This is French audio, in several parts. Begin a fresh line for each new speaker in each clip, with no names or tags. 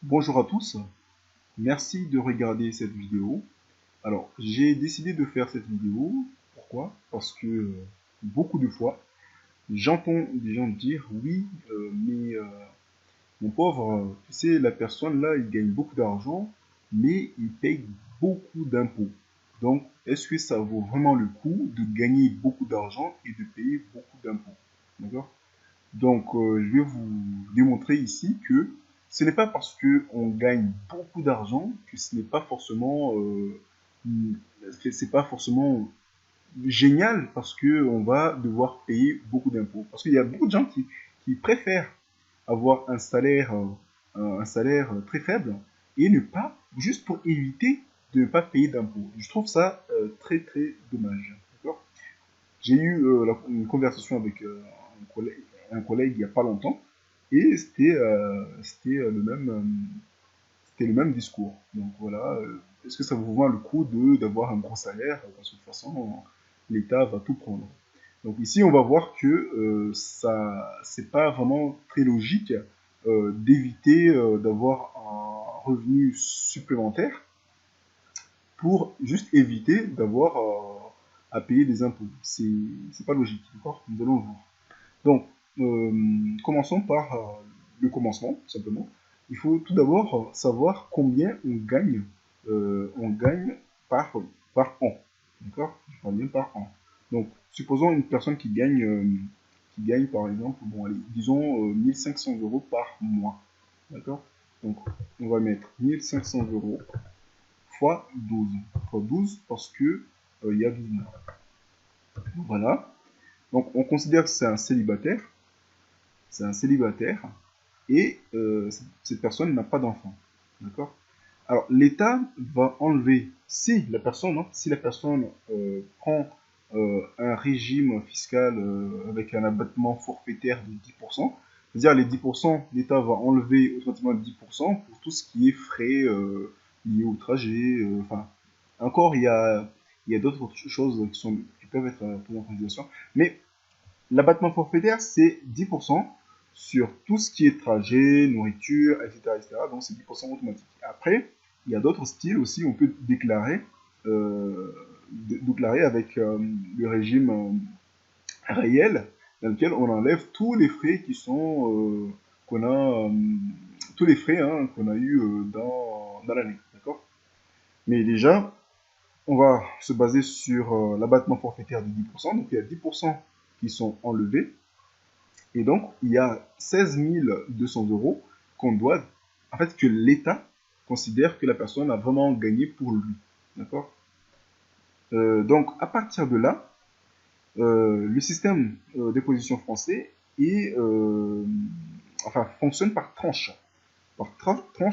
Bonjour à tous, merci de regarder cette vidéo. Alors, j'ai décidé de faire cette vidéo, pourquoi? Parce que beaucoup de fois, j'entends des gens dire, oui, mais mon pauvre, tu sais, la personne là, il gagne beaucoup d'argent, mais il paye beaucoup d'impôts. Donc, est-ce que ça vaut vraiment le coup de gagner beaucoup d'argent et de payer beaucoup d'impôts? D'accord? Donc, je vais vous démontrer ici que ce n'est pas parce qu'on gagne beaucoup d'argent que ce n'est pas forcément, c'est pas forcément génial parce que on va devoir payer beaucoup d'impôts. Parce qu'il y a beaucoup de gens qui préfèrent avoir un salaire très faible et ne pas, juste pour éviter de ne pas payer d'impôts. Je trouve ça très très dommage. D'accord? J'ai eu une conversation avec un collègue il n'y a pas longtemps et c'était le même discours. Donc voilà, est-ce que ça vaut vraiment le coup d'avoir un gros salaire? Parce que de toute façon, l'État va tout prendre. Donc ici, on va voir que c'est pas vraiment très logique d'éviter d'avoir un revenu supplémentaire pour juste éviter d'avoir à payer des impôts. C'est pas logique, d'accord? Nous allons voir. Donc, commençons par le commencement, tout simplement. Il faut tout d'abord savoir combien on gagne par an. D'accord? Je parle bien par an. Donc, supposons une personne qui gagne par exemple, bon, allez, disons 1500 euros par mois. D'accord? Donc, on va mettre 1500 euros fois 12. Fois 12 parce que il y a 12 mois. Voilà. Donc, on considère que c'est un célibataire. C'est un célibataire et cette personne n'a pas d'enfant. D'accord? Alors, l'État va enlever, si la personne prend un régime fiscal avec un abattement forfaitaire de 10%, c'est-à-dire les 10%, l'État va enlever automatiquement 10% pour tout ce qui est frais liés au trajet. Enfin, encore, il y a d'autres choses qui peuvent être prises en considération. Mais l'abattement forfaitaire, c'est 10% sur tout ce qui est trajet, nourriture, etc. etc. Donc, c'est 10% automatique. Après, il y a d'autres styles aussi, on peut déclarer avec le régime réel, dans lequel on enlève tous les frais qui sont, qu'on a, tous les frais qu'on a eu dans l'année. D'accord? Mais déjà, on va se baser sur l'abattement forfaitaire de 10%. Donc, il y a 10% qui sont enlevés. Et donc, il y a 16 200 euros qu'on doit, en fait, que l'État considère que la personne a vraiment gagné pour lui. D'accord? Donc, à partir de là, le système d'imposition français fonctionne par tranche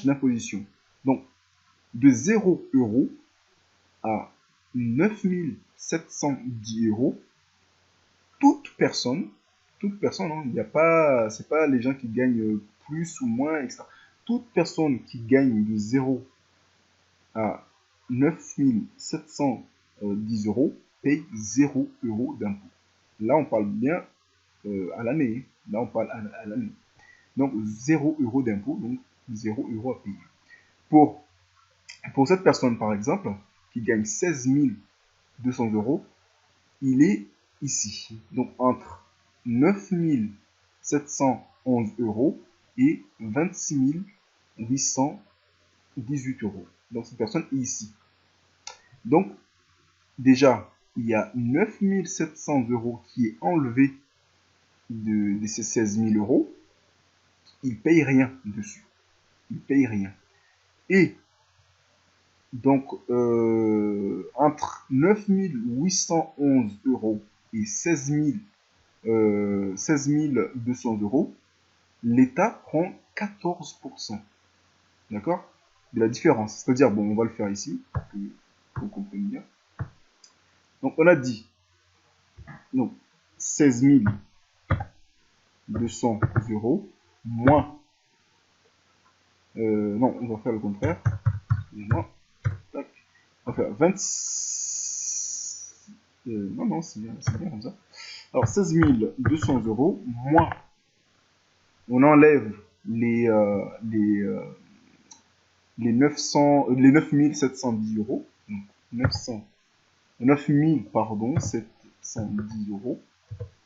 d'imposition. Donc, de 0 euros à 9 710 euros, toute personne, hein, il n'y a pas, c'est pas les gens qui gagnent plus ou moins, etc. Toute personne qui gagne de 0 à 9 710 euros paye 0 euros d'impôt. Là, on parle bien à l'année. Là, on parle à l'année. Donc, 0 euros d'impôt, donc 0 euros à payer. Pour cette personne, par exemple, qui gagne 16 200 euros, il est ici. Donc, entre 9 711 euros et 26 818 euros. Donc, cette personne est ici. Donc, déjà, il y a 9 700 euros qui est enlevé de ces 16 000 euros. Il ne paye rien dessus. Il ne paye rien. Et donc, entre 9 811 euros et 16 200 euros, l'État prend 14%. D'accord? De la différence. C'est-à-dire, bon, on va le faire ici, pour que vous compreniez bien. Donc, on a dit, donc, 16 200 euros, moins, non, on va faire le contraire, excusez-moi, tac, on va faire 26, non, c'est bien comme ça. Alors, 16 200 euros, moins, on enlève les 9 710 euros. Donc 9000, pardon, 710 euros.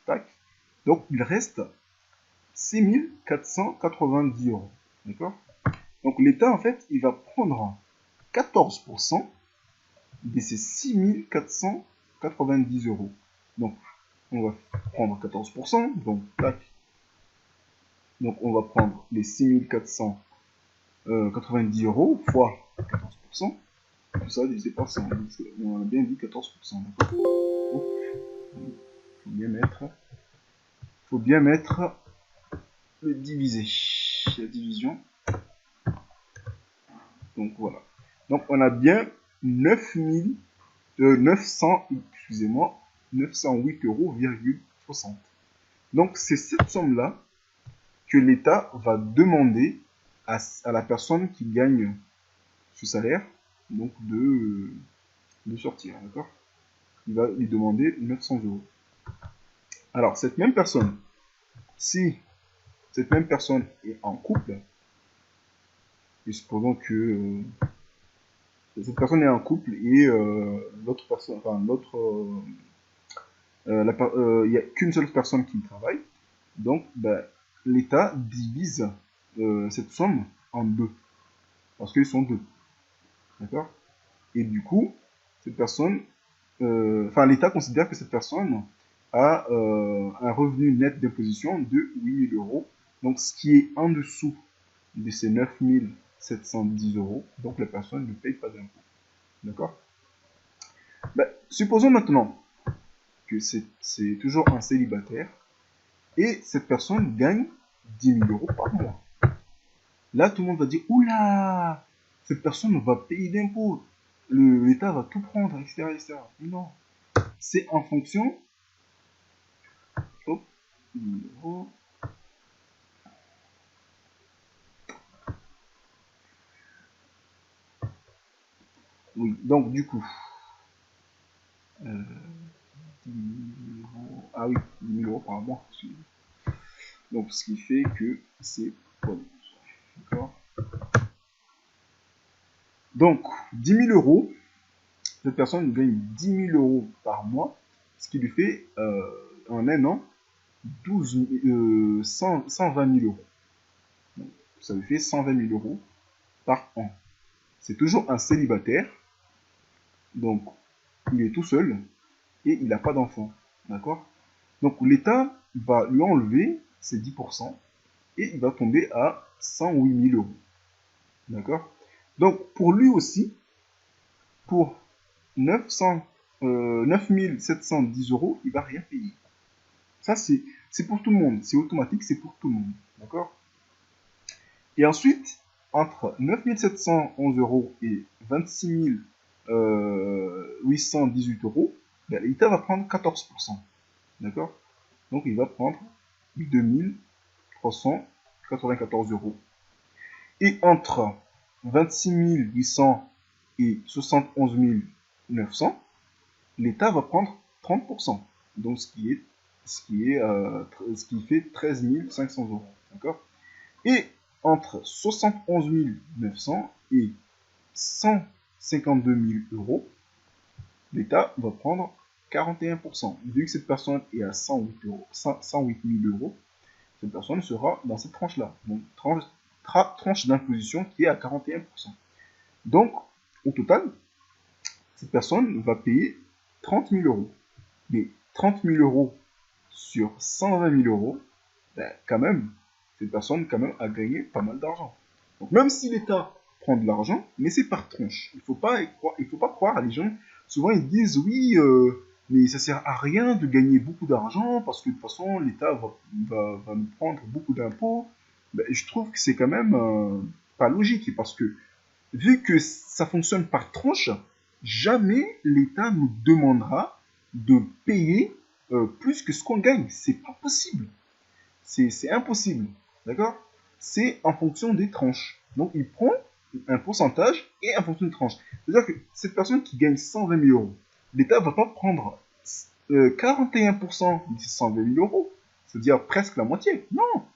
Tac. Donc il reste 6490 euros. D'accord? Donc l'État, en fait, il va prendre 14% de ces 6490 euros. Donc, on va prendre 14%. Donc, tac. Donc, on va prendre les 6490 euros fois 14%. Tout ça divisé par 100. On a bien dit 14%. D'accord? Faut bien mettre le divisé. La division. Donc, voilà. Donc, on a bien 908 euros. Donc, c'est cette somme-là que l'État va demander à la personne qui gagne ce salaire, donc de sortir, d'accord? Il va lui demander 900 euros. Alors, cette même personne, si cette même personne est en couple, et supposons que cette personne est en couple et l'autre personne, enfin il n'y a qu'une seule personne qui travaille, donc ben, l'État divise cette somme en deux, parce qu'ils sont deux, d'accord? Et du coup, cette personne, l'État considère que cette personne a un revenu net d'imposition de 8 000 euros, donc ce qui est en dessous de ces 9 710 euros, donc la personne ne paye pas d'impôt. D'accord? Ben, supposons maintenant que c'est toujours un célibataire et cette personne gagne 10 000 euros par mois. Là, tout le monde va dire, oula, cette personne va payer d'impôts, l'État va tout prendre, etc., etc. Non, c'est en fonction. Hop, 10 000 euros. Oui, donc du coup, 10 000 euros. Ah oui, 10 000 euros par mois. Donc, ce qui fait que c'est pas 12. D'accord? Donc, 10 000 euros, cette personne gagne 10 000 euros par mois, ce qui lui fait en un an 120 000 euros. Donc, ça lui fait 120 000 euros par an. C'est toujours un célibataire, donc il est tout seul et il n'a pas d'enfant. D'accord? Donc l'État va lui enlever ses 10% et il va tomber à 108 000 euros. D'accord? Donc pour lui aussi, pour 9 710 euros, il ne va rien payer. Ça, c'est pour tout le monde. C'est automatique, c'est pour tout le monde. D'accord? Et ensuite, entre 9 711 euros et 26 818 euros, ben, l'État va prendre 14%. D'accord? Donc, il va prendre 2 394 euros. Et entre 26 800 et 71 900, l'État va prendre 30%. Donc, ce qui fait 13 500 euros. D'accord? Et entre 71 900 et 152 000 euros, l'État va prendre 41%. Vu que cette personne est à 108 000 euros, cette personne sera dans cette tranche-là. Donc, tranche d'imposition qui est à 41%. Donc, au total, cette personne va payer 30 000 euros. Mais 30 000 euros sur 120 000 euros, ben, quand même, cette personne quand même a gagné pas mal d'argent. Donc même si l'État prend de l'argent, mais c'est par tranche. Il faut pas croire, les gens, souvent ils disent oui, mais ça sert à rien de gagner beaucoup d'argent parce que de toute façon l'État va nous prendre beaucoup d'impôts. Ben, je trouve que c'est quand même pas logique parce que vu que ça fonctionne par tranche, jamais l'État nous demandera de payer plus que ce qu'on gagne. C'est pas possible. C'est impossible. D'accord? C'est en fonction des tranches. Donc, il prend un pourcentage et en fonction des tranches. C'est-à-dire que cette personne qui gagne 120 000 euros, l'État ne va pas prendre 41% de ces 120 000 euros. C'est-à-dire presque la moitié. Non,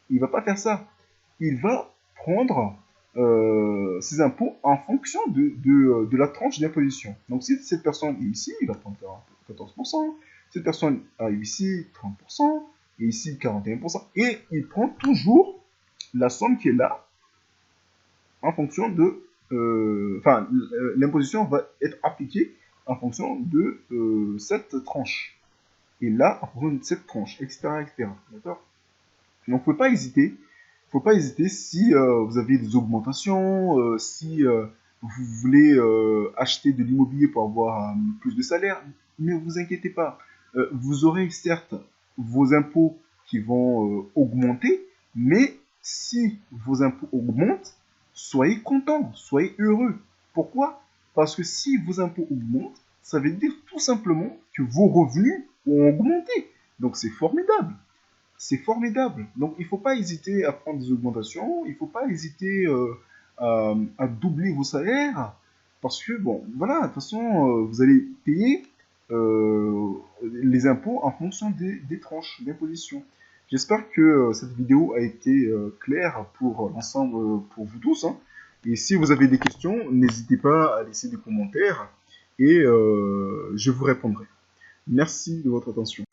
il ne va pas faire ça. Il va prendre ses impôts en fonction de la tranche d'imposition. Donc si cette personne est ici, il va prendre 14%, cette personne arrive ici, 30%, et ici 41%, et il prend toujours la somme qui est là en fonction de... Enfin, l'imposition va être appliquée en fonction de cette tranche. Et là, en fonction de cette tranche, etc. etc. D'accord? Donc, faut pas hésiter. Faut pas hésiter si vous avez des augmentations, si vous voulez acheter de l'immobilier pour avoir plus de salaire. Ne vous inquiétez pas. Vous aurez certes vos impôts qui vont augmenter, mais si vos impôts augmentent, soyez content, soyez heureux. Pourquoi? Parce que si vos impôts augmentent, ça veut dire tout simplement que vos revenus ont augmenté. Donc c'est formidable. C'est formidable. Donc, il ne faut pas hésiter à prendre des augmentations. Il ne faut pas hésiter à doubler vos salaires. Parce que, bon, voilà, de toute façon, vous allez payer les impôts en fonction des tranches d'imposition. J'espère que cette vidéo a été claire pour l'ensemble, pour vous tous, hein. Et si vous avez des questions, n'hésitez pas à laisser des commentaires et je vous répondrai. Merci de votre attention.